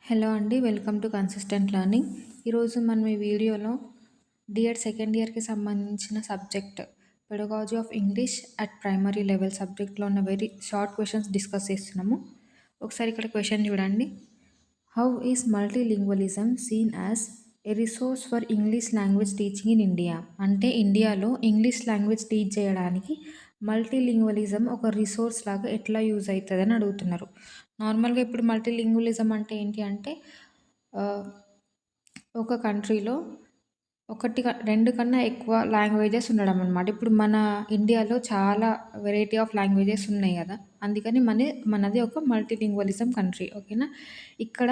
Hello అండి. Welcome to consistent learning. ఈరోజు మనం ఈ వీడియోలో డిఎడ్ సెకండ్ ఇయర్‌కి సంబంధించిన subject pedagogy of English at primary level సబ్జెక్ట్‌లో ఉన్న వెరీ షార్ట్ క్వెషన్స్ డిస్కస్ చేస్తున్నాము. ఒకసారి ఇక్కడ క్వెషన్ చూడండి. How is multilingualism seen as a resource for English language teaching in India? అంటే ఇండియాలో ఇంగ్లీష్ లాంగ్వేజ్ టీచ్ చేయడానికి మల్టీలింగ్వలిజం ఒక రిసోర్స్ లాగా ఎట్లా యూజ్ అవుతుందని అడుగుతున్నారు. నార్మల్‌గా ఇప్పుడు మల్టీలింగ్వలిజం అంటే ఏంటి అంటే ఒక కంట్రీలో 2 కన్నా ఎక్కువ లాంగ్వేజెస్ ఉండడం అనమాట. ఇప్పుడు మన ఇండియాలో చాలా వెరైటీ ఆఫ్ లాంగ్వేజెస్ ఉన్నాయి గదా! అందుకని మనది ఒక మల్టీలింగ్వలిజం కంట్రీ. ఓకేనా? ఇక్కడ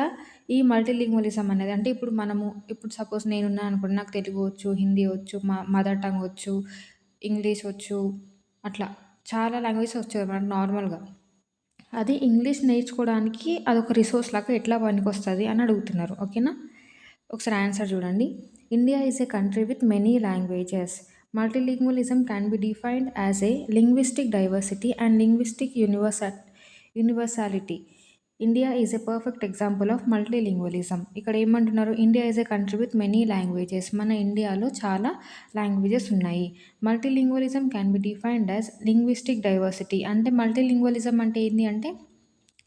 ఈ మల్టీలింగ్వలిజం అనేది అంటే ఇప్పుడు సపోజ్ నేనున్నాను అనుకోండి. నాకు తెలుగు వచ్చు, హిందీ వచ్చు, మదర్ టంగ్ వచ్చు, ఇంగ్లీష్ వచ్చు, అట్లా చాలా లాంగ్వేజెస్ వచ్చు కదా మనకు నార్మల్‌గా. అది ఇంగ్లీష్ నేర్చుకోవడానికి అదొక రిసోర్స్ లాగా ఎట్లా పనికొస్తది అని అడుగుతున్నారు. ఓకేనా? ఒకసారి ఆన్సర్ చూడండి. India is a country with many languages. Multilingualism can be defined as a linguistic diversity and linguistic universality. India is a perfect example of multilingualism. ఇక్కడ ఏమంటున్నారు? India is a country with many languages. మన ఇండియాలో చాలా languages ఉన్నాయి. Multilingualism can be defined as linguistic diversity. అంటే multilingualism అంటే ఏంటి అంటే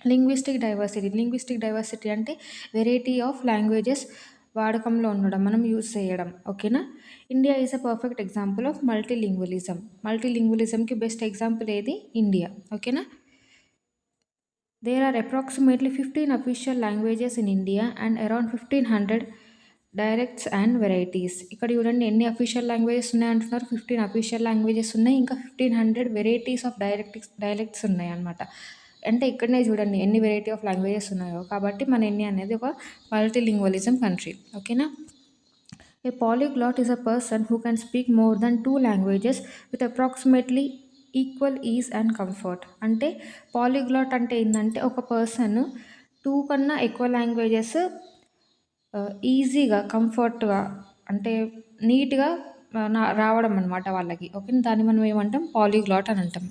లింగ్విస్టిక్ డైవర్సిటీ అంటే వెరైటీ ఆఫ్ లాంగ్వేజెస్ వాడకంలో ఉండడం, మనం యూజ్ చేయడం. ఓకేనా? India is a perfect example of multilingualism. మల్టీలింగ్వలిజంకి బెస్ట్ ఎగ్జాంపుల్ ఏది? ఇండియా. ఓకేనా? There are approximately 15 official languages in India and around 1500 dialects and varieties. ఇక్కడ చూడండి ఎన్ని అఫీషియల్ లాంగ్వేజెస్ ఉన్నాయంటున్నారు. 15 అఫీషియల్ లాంగ్వేజెస్ ఉన్నాయి. ఇంకా 1500 వెరైటీస్ ఆఫ్ డైలెక్ట్స్ ఉన్నాయన్నమాట. అంటే ఇక్కడనే చూడండి ఎన్ని వెరైటీ ఆఫ్ లాంగ్వేజెస్ ఉన్నాయో. కాబట్టి మన ఇండియా అనేది ఒక మల్టీలింగ్వలిజం కంట్రీ. ఓకేనా? A polyglot is a person who can speak more than 2 languages with approximately equal is and comfort. అంటే పాలీగ్లాట్ అంటే ఏంటంటే ఒక పర్సన్ 2 కన్నా ఎక్కువ లాంగ్వేజెస్ ఈజీగా, కంఫర్ట్‌గా అంటే నీట్‌గా రావడం అనమాట వాళ్ళకి. ఓకే. దాన్ని మనం ఏమంటాం? పాలీగ్లాట్ అని అంటాం.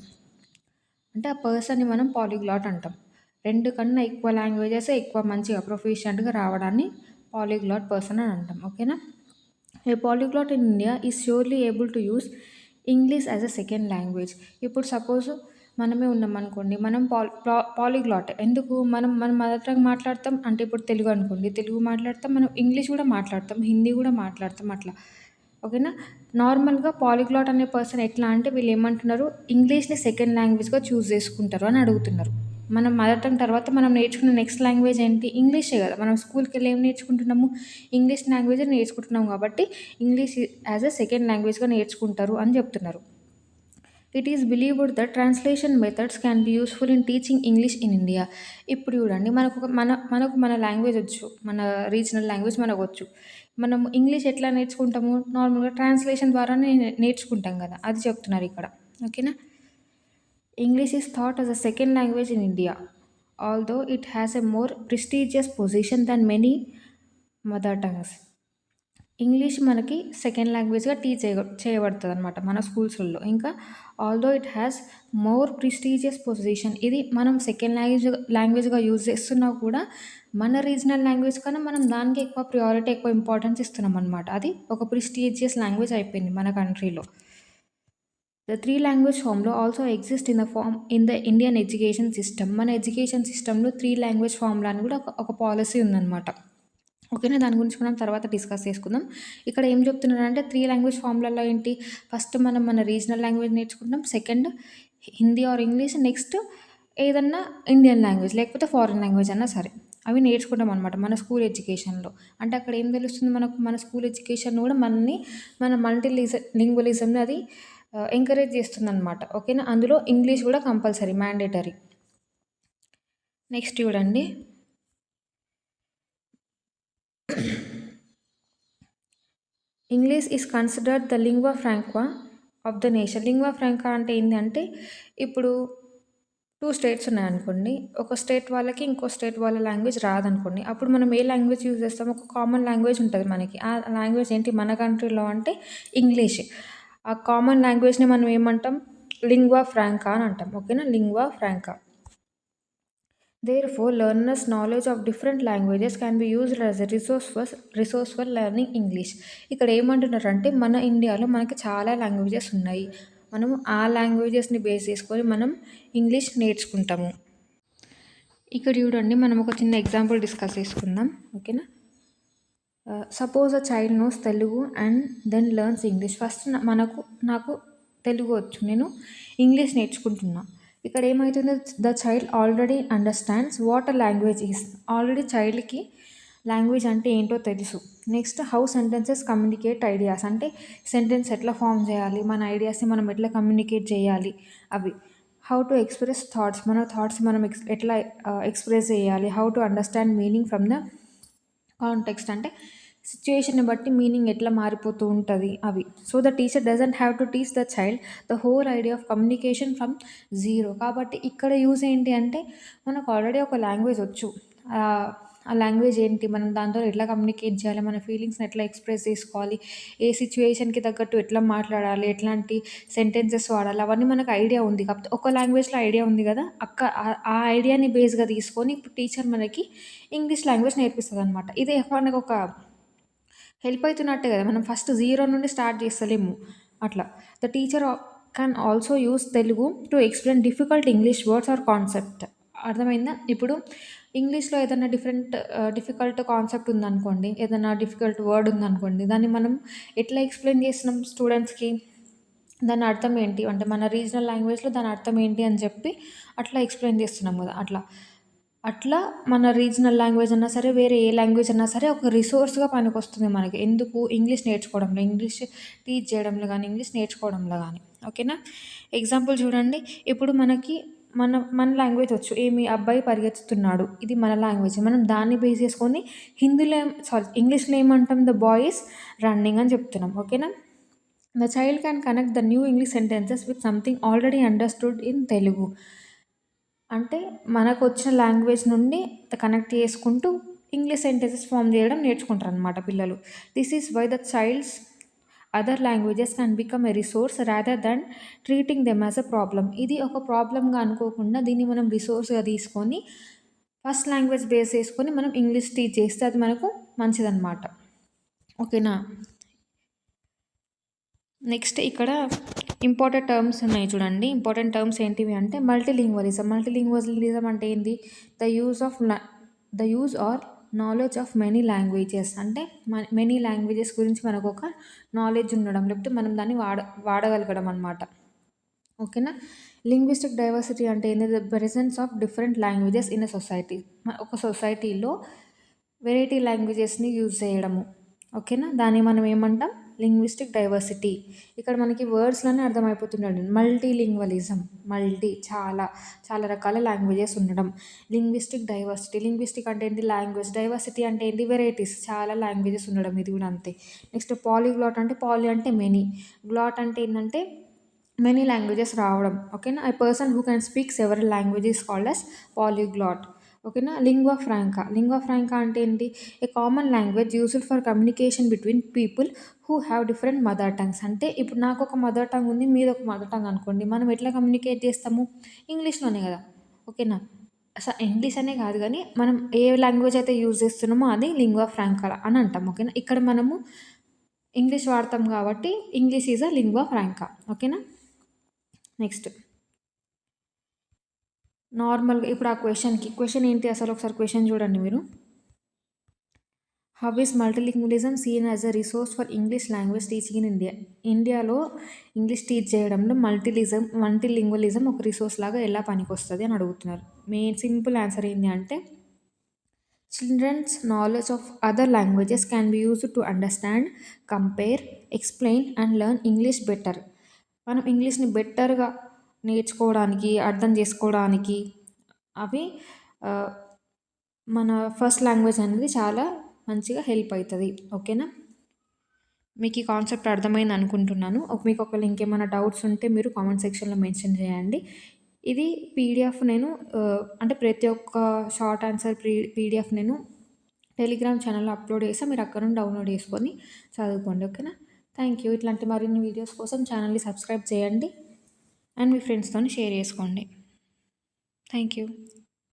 అంటే ఆ పర్సన్‌ని మనం పాలీగ్లాట్ అంటాం. 2 కన్నా ఎక్కువ లాంగ్వేజెస్ ఎక్కువ మంచిగా ప్రొఫిషియంట్‌గా రావడాన్ని పాలీగ్లాట్ పర్సన్ అని అంటాం. ఓకేనా? A polyglot in India is surely able to use English as a second language. ఇప్పుడు సపోజ్ మనమే ఉన్నామనుకోండి. మనం పాలీగ్లాట్ ఎందుకు? మనం మదర్ టంగ్ మాట్లాడతాం. అంటే ఇప్పుడు తెలుగు అనుకోండి. తెలుగు మాట్లాడతాం. మనం ఇంగ్లీష్ కూడా మాట్లాడతాం. హిందీ కూడా మాట్లాడతాం అట్లా. ఓకేనా? నార్మల్‌గా పాలీగ్లాట్ అనే పర్సన్ ఎట్లా అంటే వీళ్ళు ఏమంటున్నారు? ఇంగ్లీష్‌ని సెకండ్ లాంగ్వేజ్‌గా చూజ్ చేసుకుంటారు అని అడుగుతున్నారు. మనం మదర్ టంగ్ తర్వాత మనం నేర్చుకున్న నెక్స్ట్ లాంగ్వేజ్ ఏంటి? ఇంగ్లీషే కదా! మనం స్కూల్‌కెళ్ళి ఏం నేర్చుకుంటున్నాము? ఇంగ్లీష్ లాంగ్వేజే నేర్చుకుంటున్నాం కాబట్టి ఇంగ్లీష్ యాజ్ ఎ సెకండ్ లాంగ్వేజ్‌గా నేర్చుకుంటారు అని చెప్తున్నారు. It is believed that translation methods can be useful in teaching English in India. ఇప్పుడు చూడండి మనకు మన లాంగ్వేజ్ వచ్చు. మన రీజనల్ లాంగ్వేజ్ మనకొచ్చు. మనం ఇంగ్లీష్ ఎట్లా నేర్చుకుంటాము? నార్మల్‌గా ట్రాన్స్లేషన్ ద్వారానే నేర్చుకుంటాం కదా! అది చెప్తున్నారు ఇక్కడ. ఓకేనా? English is thought as a second language in India, although it has a more prestigious position than many mother tongues. English మనకి సెకండ్ లాంగ్వేజ్‌గా టీచ్ చేయబడతదనమాట మన స్కూల్స్‌లలో. ఇంకా although it has more prestigious position. ఇది మనం సెకండ్ లాంగ్వేజ్‌గా యూజ్ చేస్తున్నా కూడా మన regional language కన్నా మనం దానికి ఎక్కువ ప్రియారిటీ, ఎక్కువ ఇంపార్టెన్స్ ఇస్తున్నామనమాట. అది ఒక ప్రెస్టీజియస్ లాంగ్వేజ్ అయిపోయింది మన కంట్రీలో. ద 3 లాంగ్వేజ్ ఫార్మ్‌లో also exist in the Indian education system. మన ఎడ్యుకేషన్ సిస్టమ్‌లో 3 లాంగ్వేజ్ ఫార్ములా అని కూడా ఒక పాలిసీ ఉందనమాట. ఓకేనా? దాని గురించి మనం తర్వాత డిస్కస్ చేసుకుందాం. ఇక్కడ ఏం చెప్తున్నారంటే 3 లాంగ్వేజ్ ఫార్ములాలో ఏంటి? ఫస్ట్ మనం మన రీజనల్ లాంగ్వేజ్ నేర్చుకుంటాం. Second Hindi or English. Next ఏదన్నా ఇండియన్ లాంగ్వేజ్ లేకపోతే ఫారెన్ లాంగ్వేజ్ అన్నా సరే. అవి నేర్చుకుంటాం అనమాట మన స్కూల్ ఎడ్యుకేషన్‌లో. అంటే అక్కడ ఏం తెలుస్తుంది మనకు? మన స్కూల్ ఎడ్యుకేషన్ కూడా మన లింగ్వలిజంని అది ఎంకరేజ్ చేస్తుందనమాట. ఓకేనా? అందులో ఇంగ్లీష్ కూడా కంపల్సరీ మ్యాండేటరీ. నెక్స్ట్ చూడండి. English is considered the lingua franca of the nation. Lingua franca అంటే ఏంటంటే ఇప్పుడు 2 స్టేట్స్ ఉన్నాయనుకోండి. ఒక స్టేట్ వాళ్ళకి ఇంకో స్టేట్ వాళ్ళ లాంగ్వేజ్ రాదనుకోండి. అప్పుడు మనం ఏ లాంగ్వేజ్ యూజ్ చేస్తాం? ఒక కామన్ లాంగ్వేజ్ ఉంటది మనకి. ఆ లాంగ్వేజ్ ఏంటి? మన కంట్రీలో అంటే ఇంగ్లీష్. ఆ కామన్ లాంగ్వేజ్‌ని మనం ఏమంటాం? లింగ్వా ఫ్రాంకా అని అంటాం. ఓకేనా? Lingua ఫ్రాంకా. Therefore, learners' knowledge of different languages can be used as a resource for learning English. ఇక్కడ ఏమంటున్నారంటే మన ఇండియాలో మనకి చాలా లాంగ్వేజెస్ ఉన్నాయి. మనం ఆ లాంగ్వేజెస్‌ని బేస్ చేసుకొని మనం ఇంగ్లీష్ నేర్చుకుంటాము. ఇక్కడ చూడండి మనం ఒక చిన్న ఎగ్జాంపుల్ డిస్కస్ చేసుకుందాం. ఓకేనా? Suppose a child knows Telugu and then learns English. First నాకు తెలుగు వచ్చు. నేను ఇంగ్లీష్ నేర్చుకుంటున్నా. ఇక్కడ ఏమైతుంది, the child already understands what a language is. Already చైల్డ్కి లాంగ్వేజ్ అంటే ఏంటో తెలుసు. Next how sentences communicate ideas, అంటే సెంటెన్స్ ఎట్లా ఫామ్ చేయాలి, మన ఐడియాస్ని మనం ఎట్లా కమ్యూనికేట్ చేయాలి అవి. హౌ టు ఎక్స్ప్రెస్ థాట్స్, మన థాట్స్ మనం ఎట్లా ఎక్స్ప్రెస్ చేయాలి. How to understand meaning from the context, అంటే సిచ్యుయేషన్ని బట్టి మీనింగ్ ఎట్లా మారిపోతూ ఉంటుంది అవి. So the teacher doesn't have to teach the child the whole idea of communication from zero. కాబట్టి ఇక్కడ యూజ్ ఏంటి అంటే మనకు ఆల్రెడీ ఒక లాంగ్వేజ్ వచ్చు. ఆ లాంగ్వేజ్ ఏంటి, మనం దాంతో ఎట్లా కమ్యూనికేట్ చేయాలి, మన ఫీలింగ్స్ని ఎట్లా ఎక్స్ప్రెస్ చేసుకోవాలి, ఏ సిచ్యువేషన్కి తగ్గట్టు ఎట్లా మాట్లాడాలి, ఎట్లాంటి సెంటెన్సెస్ వాడాలి, అవన్నీ మనకు ఐడియా ఉంది. కాకపోతే ఒక లాంగ్వేజ్లో ఐడియా ఉంది కదా, ఆ ఐడియాని బేస్గా తీసుకొని ఇప్పుడు టీచర్ మనకి ఇంగ్లీష్ లాంగ్వేజ్ నేర్పిస్తుంది అనమాట. ఇదే మనకు ఒక హెల్ప్ అవుతున్నట్టే కదా, మనం ఫస్ట్ జీరో నుండి స్టార్ట్ చేస్తలేము అట్లా. The teacher can also use Telugu to explain difficult English words or concept. అర్థమైందా? ఇప్పుడు ఇంగ్లీష్లో ఏదైనా డిఫికల్ట్ కాన్సెప్ట్ ఉందనుకోండి, ఏదైనా డిఫికల్ట్ వర్డ్ ఉందనుకోండి, దాన్ని మనం ఎట్లా ఎక్స్ప్లెయిన్ చేస్తున్నాం స్టూడెంట్స్కి, దాని అర్థం ఏంటి అంటే మన రీజనల్ లాంగ్వేజ్లో దాని అర్థం ఏంటి అని చెప్పి అట్లా ఎక్స్ప్లెయిన్ చేస్తున్నాం కదా. అట్లా మన రీజనల్ లాంగ్వేజ్ అన్నా సరే, వేరే ఏ లాంగ్వేజ్ అన్నా సరే ఒక రిసోర్స్గా పనికొస్తుంది మనకి. ఎందుకు? ఇంగ్లీష్ నేర్చుకోవడంలో, ఇంగ్లీష్ టీచ్ చేయడంలో కానీ, ఇంగ్లీష్ నేర్చుకోవడంలో కానీ. ఓకేనా? ఎగ్జాంపుల్ చూడండి. ఇప్పుడు మనకి మన మన లాంగ్వేజ్ వచ్చు. ఏమి, అబ్బాయి పరిగెత్తుతున్నాడు, ఇది మన లాంగ్వేజ్. మనం దాన్ని బేస్ చేసుకొని ఇంగ్లీష్లో ఏమంటాం, ద బాయ్ ఈస్ రన్నింగ్ అని చెప్తున్నాం. ఓకేనా? The child can connect the new English sentences with something already understood in Telugu. అంటే మనకొచ్చిన లాంగ్వేజ్ నుండి కనెక్ట్ చేసుకుంటూ ఇంగ్లీష్ సెంటెన్సెస్ ఫామ్ చేయడం నేర్చుకుంటారనమాట పిల్లలు. This is why the child's other languages can become a resource rather than treating them as a problem. ఇది ఒక ప్రాబ్లమ్గా అనుకోకుండా దీన్ని మనం రిసోర్స్గా తీసుకొని ఫస్ట్ లాంగ్వేజ్ బేస్ చేసుకొని మనం ఇంగ్లీష్ టీచ్ చేస్తే అది మనకు మంచిదన్నమాట. ఓకేనా? నెక్స్ట్ ఇక్కడ ఇంపార్టెంట్ టర్మ్స్ ఉన్నాయి చూడండి. ఇంపార్టెంట్ టర్మ్స్ ఏంటివి అంటే మల్టీలింగ్వలిజం. మల్టీలింగ్వలిజం అంటే ఏంది? The use or knowledge of many languages. అంటే మెనీ లాంగ్వేజెస్ గురించి మనకు ఒక నాలెడ్జ్ ఉండడం, లేకపోతే మనం దాన్ని వాడగలగడం అనమాట. ఓకేనా? లింగ్విస్టిక్ డైవర్సిటీ అంటే ఏంది? The presence of different languages in a society. ఒక సొసైటీలో వెరైటీ లాంగ్వేజెస్ని యూజ్ చేయడము. ఓకేనా? దాన్ని మనం ఏమంటాం? Linguistic diversity. ఇక్కడ మనకి వర్డ్స్లోనే అర్థమైపోతున్నాడు. మల్టీలింగ్వలిజం, చాలా చాలా రకాల లాంగ్వేజెస్ ఉండడం. లింగ్విస్టిక్ డైవర్సిటీ, లింగ్విస్టిక్ అంటే ఏంటి? లాంగ్వేజ్. డైవర్సిటీ అంటే ఏంటి? వెరైటీస్, చాలా లాంగ్వేజెస్ ఉండడం. ఇది కూడా అంతే. నెక్స్ట్ పాలీగ్లాట్ అంటే, పాలీ అంటే మెనీ, గ్లాట్ అంటే ఏంటంటే మెనీ లాంగ్వేజెస్ రావడం. ఓకేనా? A person who can speak several languages called as polyglot. ఓకేనా? Lingua franca. లింగ్వా ఫ్రాంకా అంటే ఏంటి? A common language used for communication between people who have different mother tongues. అంటే ఇప్పుడు నాకు ఒక మదర్ టంగ్ ఉంది, మీది ఒక మదర్ టంగ్ అనుకోండి, మనం ఎట్లా కమ్యూనికేట్ చేస్తాము? ఇంగ్లీష్లోనే కదా. ఓకేనా? ఇంగ్లీష్ అనే కాదు కానీ మనం ఏ లాంగ్వేజ్ అయితే యూజ్ చేస్తున్నామో అది లింగ్వా ఫ్రాంకా అని అంటాం. ఓకేనా? ఇక్కడ మనము ఇంగ్లీష్ వాడతాం కాబట్టి ఇంగ్లీష్ ఈజ్ అ లింగ్వా ఫ్రాంకా. ఓకేనా? నెక్స్ట్ నార్మల్గా ఇప్పుడు ఆ క్వశ్చన్ ఏంటి అసలు? ఒకసారి క్వశ్చన్ చూడండి మీరు. How is multilingualism seen as a resource for English language teaching in India. ఇండియాలో ఇంగ్లీష్ టీచ్ చేయడంలో మల్టీలింగ్వలిజం ఒక రిసోర్స్ లాగా ఎలా పనికొస్తుంది అని అడుగుతున్నారు. మెయిన్ సింపుల్ ఆన్సర్ ఏంటి అంటే children's knowledge of other languages can be used to understand, compare, explain and learn English better. మనం ఇంగ్లీష్ని బెటర్గా నేర్చుకోవడానికి, అర్థం చేసుకోవడానికి అవి మన ఫస్ట్ లాంగ్వేజ్ అనేది చాలా మంచిగా హెల్ప్ అవుతుంది. ఓకేనా? మీకు ఈ కాన్సెప్ట్ అర్థమైంది అనుకుంటున్నాను. మీకు ఒకవేళ ఇంకేమైనా డౌట్స్ ఉంటే మీరు కామెంట్ సెక్షన్లో మెన్షన్ చేయండి. ఇది పీడిఎఫ్ నేను అంటే ప్రతి ఒక్క షార్ట్ ఆన్సర్ పీడిఎఫ్ నేను టెలిగ్రామ్ ఛానల్లో అప్లోడ్ చేసి మీరు అక్కడ నుండి డౌన్లోడ్ చేసుకొని చదువుకోండి. ఓకేనా? Thank you. ఇట్లాంటి మరిన్ని వీడియోస్ కోసం ఛానల్ని సబ్స్క్రైబ్ చేయండి అండ్ మీ ఫ్రెండ్స్తో షేర్ చేసుకోండి. Thank you.